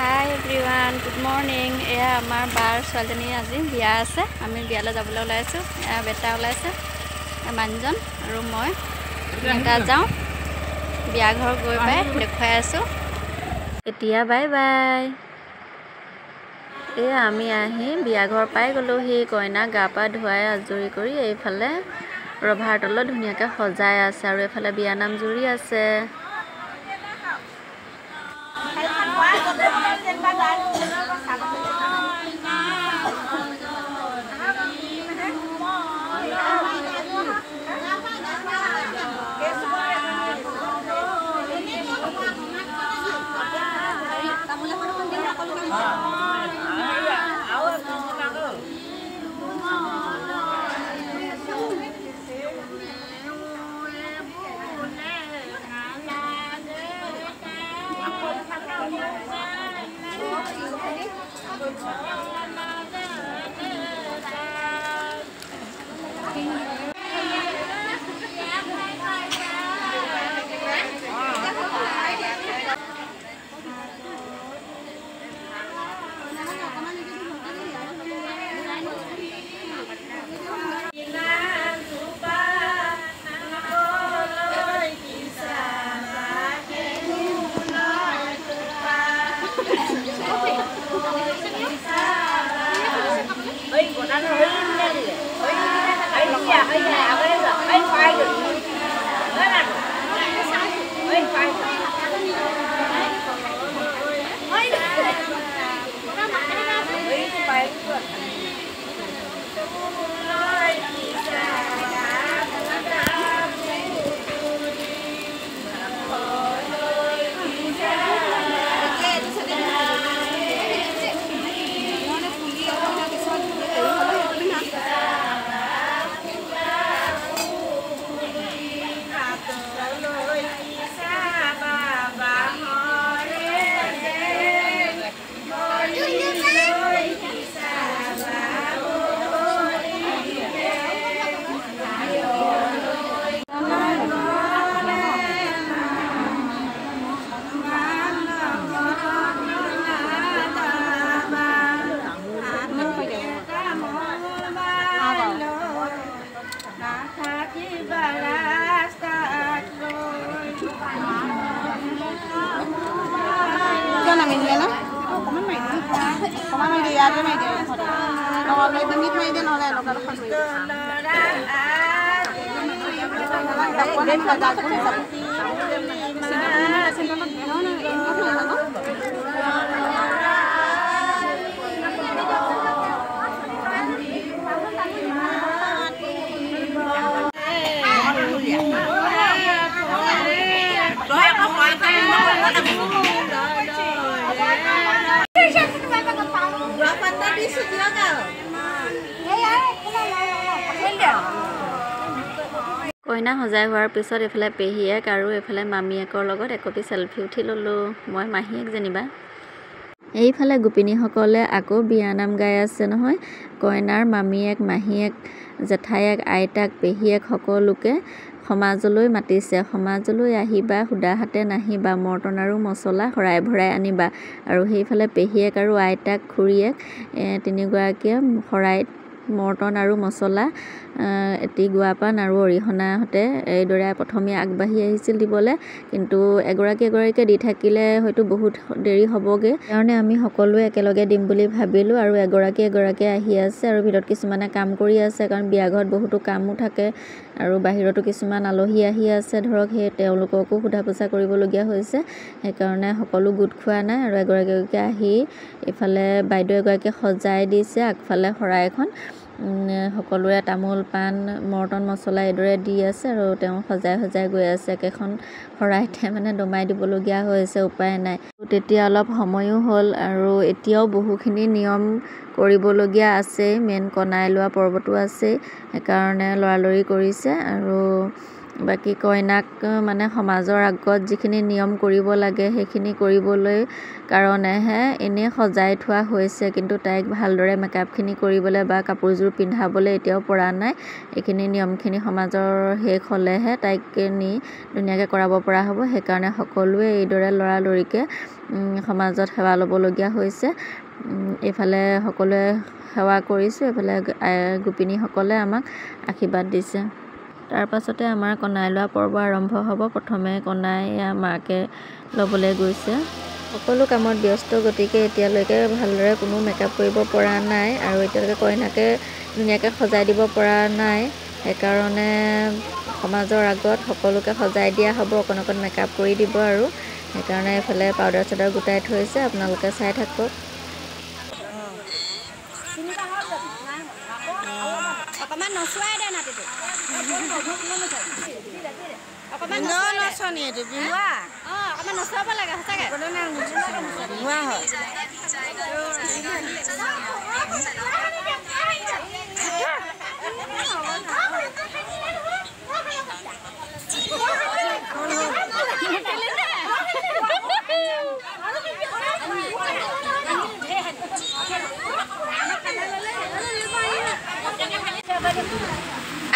হাই everyone, good morning. এয়া আমাৰ বাৰ ছোৱালীজনী আজি বিয়া আছে। আমি বিয়ালৈ যাবলৈ ওলাইছোঁ। এয়া বেটা ওলাইছে, মানুহজন আৰু মই এটা যাওঁ। বিয়া ঘৰ গৈ পাই দেখুৱাই আছোঁ। এতিয়া বাই বাই। এয়া আমি আহি বিয়া ঘৰ পাই গ'লোহি। কইনা গা পা ধুৱাই আজৰি কৰি এইফালে ৰভাৰ তলত ধুনীয়াকৈ সজাই আছে আৰু এইফালে বিয়ানাম জুৰি আছে। কইনা সজাই হোৱাৰ পিছত এইফালে পেহীয়েক আৰু এইফালে মামীয়েকৰ লগত একপি চেলফি উঠি ল'লোঁ। মই মাহীয়েক যেনিবা। এইফালে গোপিনীসকলে আকৌ বিয়ানাম গাই আছে নহয়। কইনাৰ মামীয়েক, মাহীয়েক, জেঠায়েক, আইতাক, পেহীয়েক সকলোকে সমাজলৈ মাতিছে। সমাজলৈ আহিবা, সুদা হাতে নাহিবা, মৰ্টন আৰু মছলা শৰাই ভৰাই আনিবা। আৰু সেইফালে পেহীয়েক আৰু আইতাক, খুৰীয়েক তিনিগৰাকীয়ে শৰাইত মৰ্টন আৰু মছলা, এটি গুৱাপান আৰু অৰিহণাহঁতে এইদৰে প্ৰথমে আগবাঢ়ি আহিছিল দিবলৈ, কিন্তু এগৰাকী এগৰাকীকৈ দি থাকিলে হয়তো বহুত দেৰি হ'বগৈ। সেইকাৰণে আমি সকলোৱে একেলগে দিম বুলি ভাবিলোঁ আৰু এগৰাকী এগৰাকীয়ে আহি আছে আৰু ভিতৰত কিছুমানে কাম কৰি আছে, কাৰণ বিয়া ঘৰত বহুতো কামো থাকে আৰু বাহিৰতো কিছুমান আলহী আহি আছে ধৰক, সেই তেওঁলোককো সোধা পোছা কৰিবলগীয়া হৈছে। সেইকাৰণে সকলো গোট খোৱা নাই আৰু এগৰাকী এগৰাকীকৈ আহি এইফালে বাইদেউ এগৰাকীয়ে সজাই দিছে আগফালে শৰাইখন। সকলোৰে তামোল পাণ মৰ্টন মছলা এইদৰে দি আছে আৰু তেওঁ সজাই সজাই গৈ আছে। একেখন শৰাইতে মানে দমাই দিবলগীয়া হৈছে, উপায় নাই। তেতিয়া অলপ সময়ো হ'ল আৰু এতিয়াও বহুখিনি নিয়ম কৰিবলগীয়া আছে। মেইন কণাই লোৱা পৰ্বটো আছে, সেইকাৰণে লৰালৰি কৰিছে আৰু বাকী কইনাক মানে সমাজৰ আগত যিখিনি নিয়ম কৰিব লাগে সেইখিনি কৰিবলৈ কাৰণেহে এনেই সজাই থোৱা হৈছে, কিন্তু তাইক ভালদৰে মেকআপখিনি কৰিবলৈ বা কাপোৰযোৰ পিন্ধাবলৈ এতিয়াও পৰা নাই। এইখিনি নিয়মখিনি সমাজৰ শেষ হ'লেহে তাইক নি ধুনীয়াকৈ কৰাব পৰা হ'ব। সেইকাৰণে সকলোৱে এইদৰে লৰালৰিকৈ সমাজত সেৱা ল'বলগীয়া হৈছে। এইফালে সকলোৱে সেৱা কৰিছোঁ, এইফালে গোপিনীসকলে আমাক আশীৰ্বাদ দিছে। তাৰ পাছতে আমাৰ কণাই লোৱা পৰ্ব আৰম্ভ হ'ব। প্ৰথমে কণাই মাকে ল'বলৈ গৈছে। সকলো কামত ব্যস্ত, গতিকে এতিয়ালৈকে ভালদৰে কোনো মেকআপ কৰিব পৰা নাই আৰু এতিয়ালৈকে কইনাকে ধুনীয়াকৈ সজাই দিব পৰা নাই। সেইকাৰণে সমাজৰ আগত সকলোকে সজাই দিয়া হ'ব, অকণ অকণ মেকআপ কৰি দিব আৰু সেইকাৰণে এইফালে পাউডাৰ চাউডাৰ গোটাই থৈছে, আপোনালোকে চাই থাকক। অকমান নচুৱাই দে নাতিটো, অকমান নচনি এইটো বিহুৱা, অকমান নচুৱাব লাগে সঁচাকে। বিহুৱা হয়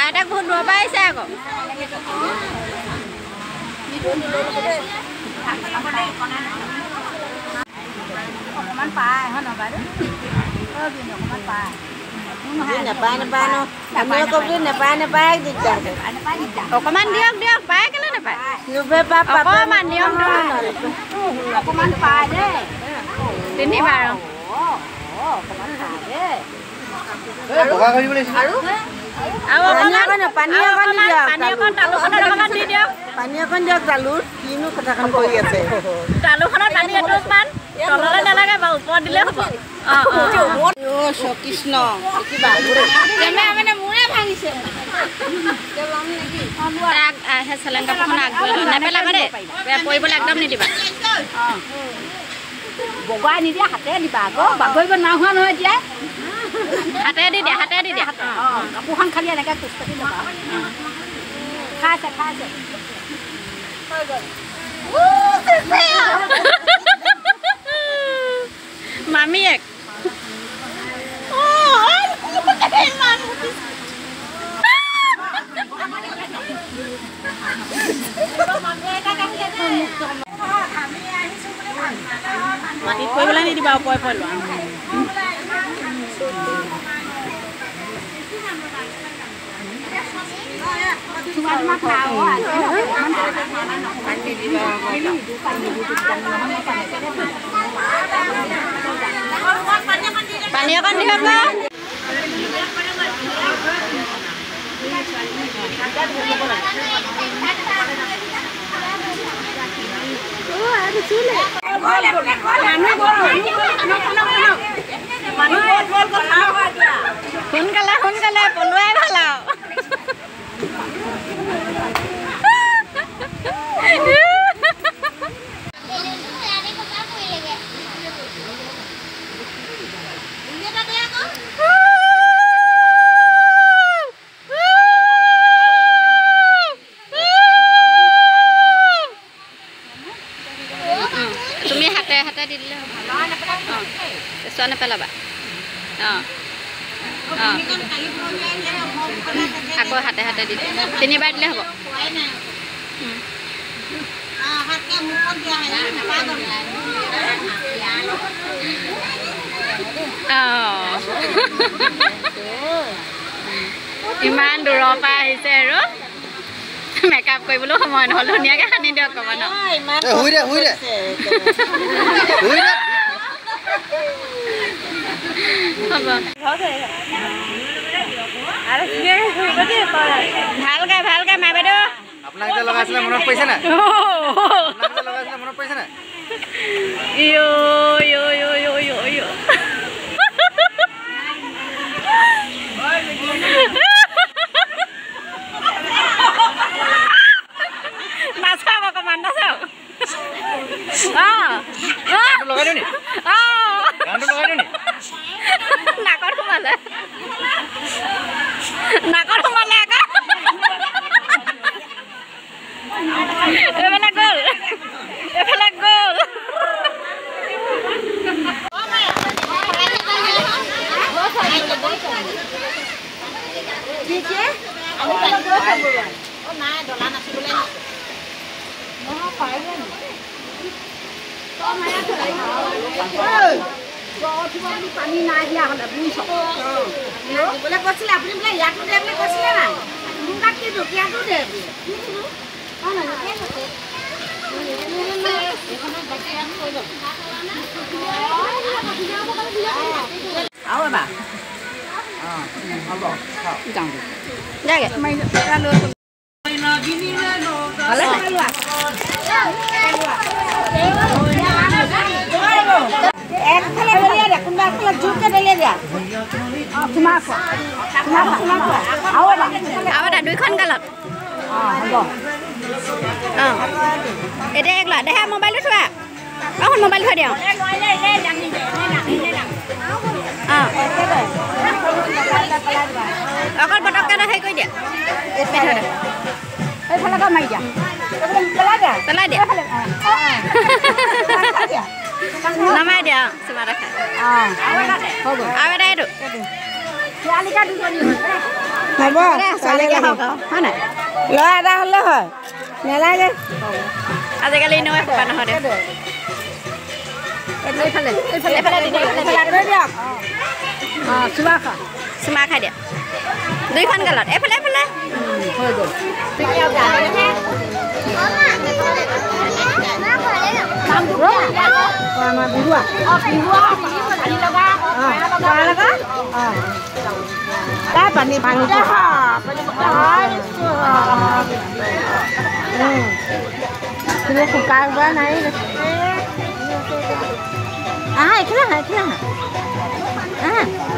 আইতাক বহুত দূৰৰ পৰা আহিছে আকৌ। অকণমান পায় হয় নহয় বাইদেউ? অকণমান পায় নেপায় নেপায় ন, আমি ক'বলৈ নেপায় নেপায় দিগদাৰ, অকণমান দিয়ক দিয়ক, পায় কেলৈ নেপায়? অকণমান দিয়ক অকণমান পায় দেই, পিন্ধিবা আৰু পানী অকণ দিয়ক। তালুত কিনো কথাখন কৰি আছে, তালুখনত পানী এটোপমান তললৈ নালাগে বাৰু, ওপৰত দিলে হ'ব। কৃষ্ণ মোৰে ভাঙিছে, চেলেং কাপোৰখন আগবঢ়াই নেপেলাবা দেই, পৰিবলৈ একদম নিদিবা। বগোৱাই নিদিয়া, হাতে দিবা আকৌ, বাগৰিব না হোৱা নহয় এতিয়া, হাতে দি দিয়া, হাতে দি দিয়া। কাপোৰখন খালি এনেকৈ খোজকাঢ়ি ল'বা, খাইছে খাইছে মামীয়েক। মাটিত কৰিবলৈ নিদিবা, ওপৰে ওপৰে লোৱা। পানী অকণ দিয়ক। সোনকালে সোনকালে পলোৱাই ভাল আৰু তুমি হাতে হাতে দি দিলে কেঁচুৱা নেপেলাবা। আকৌ হাতে হাতে দি দিলে, তিনিবাৰ দিলে হ'ব। ইমান দূৰৰ পৰা আহিছে আৰু মেকআপ কৰিবলৈ সময় নহ'ল, ধুনীয়াকৈ সানি দিয়ক ক'বা ন। ভালকে ভালকে মাই বাইদেউ, আপোনাক লগাইছিলে মনত পৰিছে নাই? মনত পৰিছে নাই? নাচাওক অকণমান, নাচাওক। লগাই দিওঁ নি? নাকত সোমালে, নাকত সোমালে আকৌ। নাই ডলা নাচিবলৈ পানী নাই দিয়া হ'লে বুজিছ দিবলৈ কৈছিলে আপুনি বোলে ইয়াতো দে বুলি কৈছিলে নাই মোৰ তাত কি দুখীয়াটো দে আৰু এবাৰ হ'ব যাওঁ যাগে একফালে দলিয়াই দিয়া কোনোবা একফালে জোৰকৈ দলিয়াই দিয়া অঁ তোমাৰ আৰু এটা দুইখন গালত অঁ হ'ব অঁ এতিয়া এক লোৱা দেহা মোবাইলটো থোৱা অঁ মোবাইল থৈ দিয়া অঁ অকল পটককৈ হেৰি কৰি দিয়া এইফালে মাৰি দিয়া পেলাই দিয়া নমাই দিয়া চুমা দেখা আৰু এটা এইটো হ'ব হয় নাই ল'ৰা এটা হ'লে হয় নেলাগে আজিকালি এনেও এসোপা নহয় দিয়ক অঁ চুমা খাই দিয়া দুইখন গালত এইফালে এইফালে হৈ গ'ল পানী পানী শুকাই হোৱা নাই এইখিনি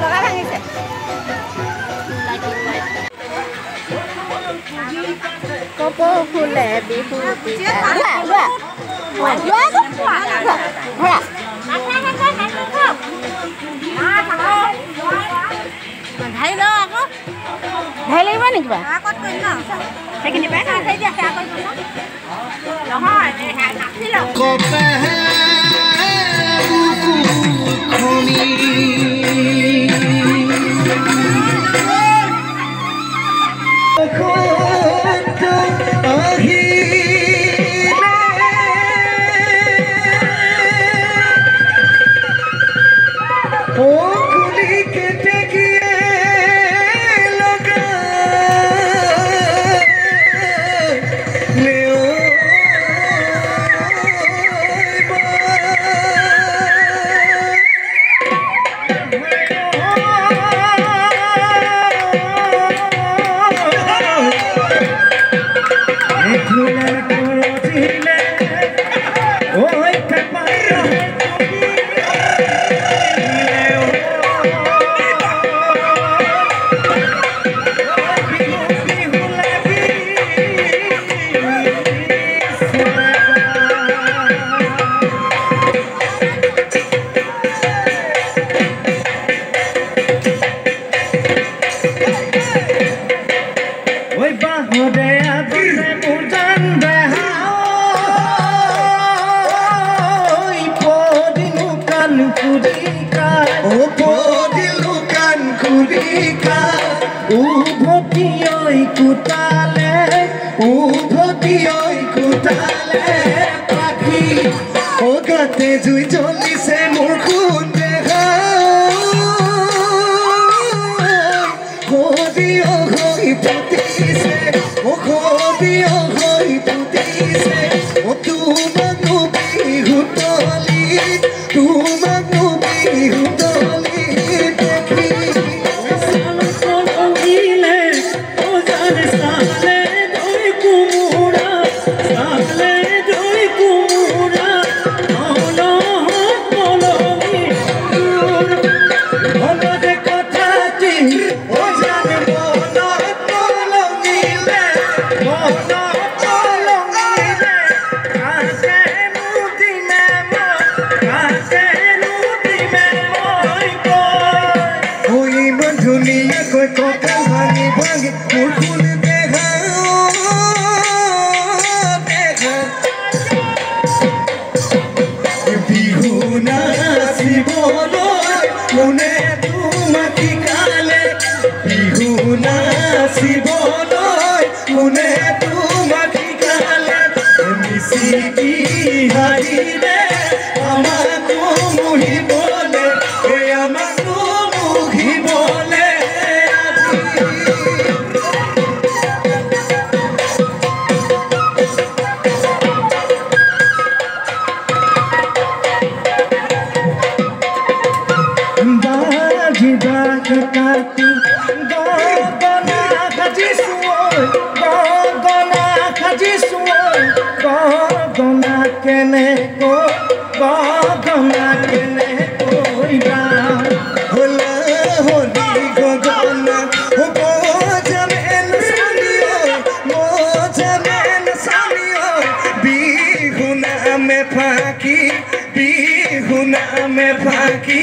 লগা ভাঙিছে কপৌ ফুলে বিহু ঢালি লওঁ আকৌ ঢালি লাগিব নেকি বাৰু সেইখিনি পাই নহয় নামে ফাঁকি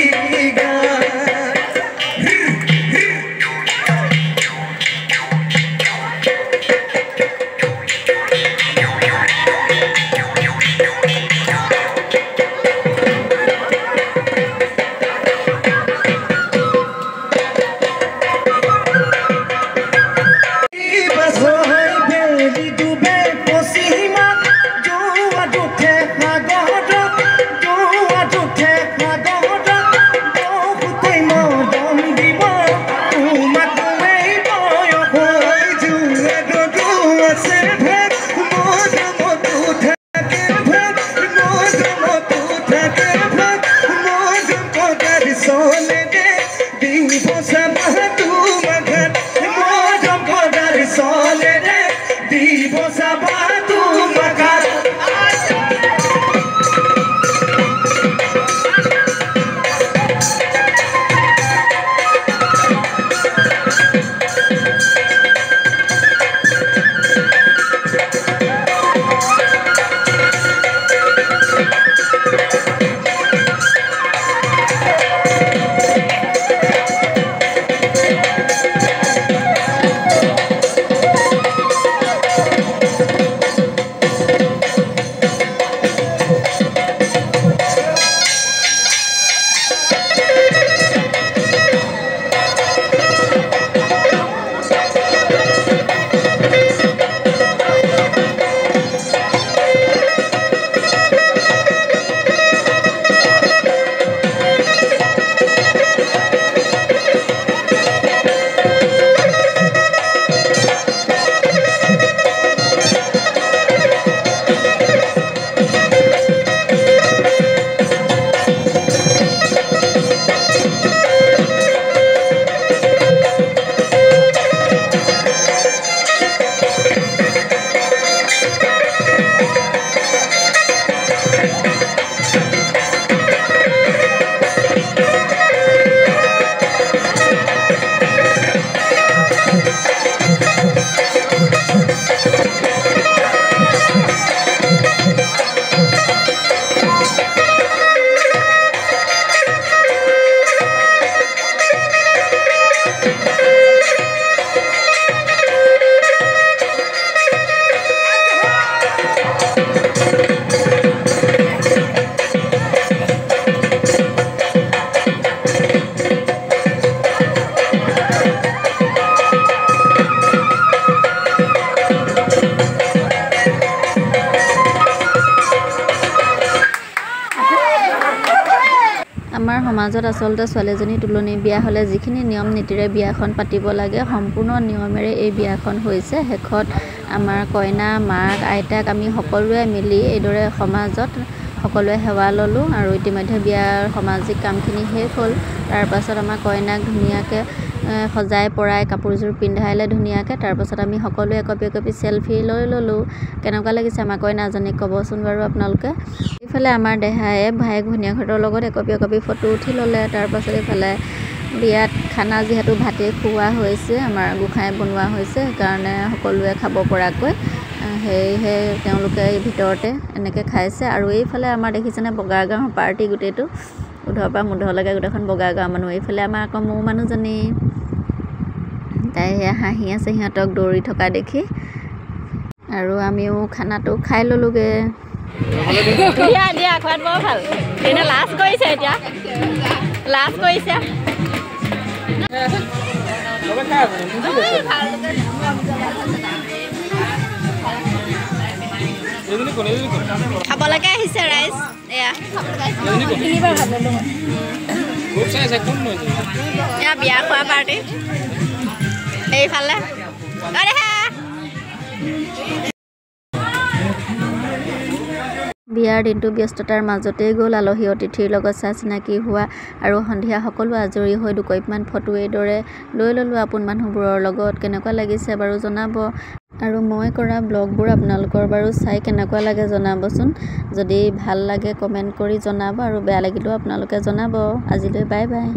আমাৰ সমাজত আচলতে ছোৱালীজনী তুলনি বিয়া হ'লে যিখিনি নিয়ম নীতিৰে বিয়াখন পাতিব লাগে সম্পূৰ্ণ নিয়মেৰে এই বিয়াখন হৈছে। শেষত আমাৰ কইনা মাক আইতাক আমি সকলোৱে মিলি এইদৰে সমাজত সকলোৱে সেৱা ল'লোঁ আৰু ইতিমধ্যে বিয়াৰ সামাজিক কামখিনি শেষ হ'ল। তাৰপাছত আমাৰ কইনাক ধুনীয়াকৈ সজাই পৰাই কাপোৰযোৰ পিন্ধাইলে ধুনীয়াকৈ। তাৰপাছত আমি সকলোৱে একপি একপি চেলফি লৈ ল'লোঁ। কেনেকুৱা লাগিছে আমাৰ কইনাজনীক ক'বচোন বাৰু আপোনালোকে। এইফালে আমাৰ দেহায়ে ভায়েক ভনীয়েকহঁতৰ লগত একপি একপি ফটো উঠি ল'লে। তাৰপাছত এইফালে বিয়াত খানা যিহেতু ভাতেই খুওৱা হৈছে, আমাৰ গোঁসাই বনোৱা হৈছে, সেইকাৰণে সকলোৱে খাব পৰাকৈ সেয়েহে তেওঁলোকে এই ভিতৰতে এনেকৈ খাইছে। আৰু এইফালে আমাৰ দেখিছেনে বগা গাঁৱৰ পাৰ্টি গোটেইটো, উধৰ পৰা মুধলৈকে গোটেইখন বগা গাঁৱৰ মানুহ। এইফালে আমাৰ আকৌ মোৰ মানুহজনী, তাই সেয়া হাঁহি আছে সিহঁতক দৌৰি থকা দেখি। আৰু আমিও খানাটো খাই ল'লোগৈ। দিয়া দিয়া খোৱাত বৰ ভাল। এনে লাজ কৰিছে, এতিয়া লাজ কৰিছে। খাবলৈকে আহিছে ৰাইজ। এয়া এয়া বিয়া খোৱা পাৰ্টি এইফালে। বিয়াৰ দিনটো ব্যস্ততাৰ মাজতেই গ'ল। আলহী অতিথিৰ লগত চা চিনাকি হোৱা আৰু সন্ধিয়া সকলো আজৰি হৈ দুকপিমান ফটো এইদৰে লৈ ল'লোঁ আপোন মানুহবোৰৰ লগত। কেনেকুৱা লাগিছে বাৰু জনাব। আৰু মই কৰা ব্লগবোৰ আপোনালোকৰ বাৰু চাই কেনেকুৱা লাগে জনাবচোন। যদি ভাল লাগে কমেণ্ট কৰি জনাব আৰু বেয়া লাগিলেও আপোনালোকে জনাব। আজিলৈ বাই বাই।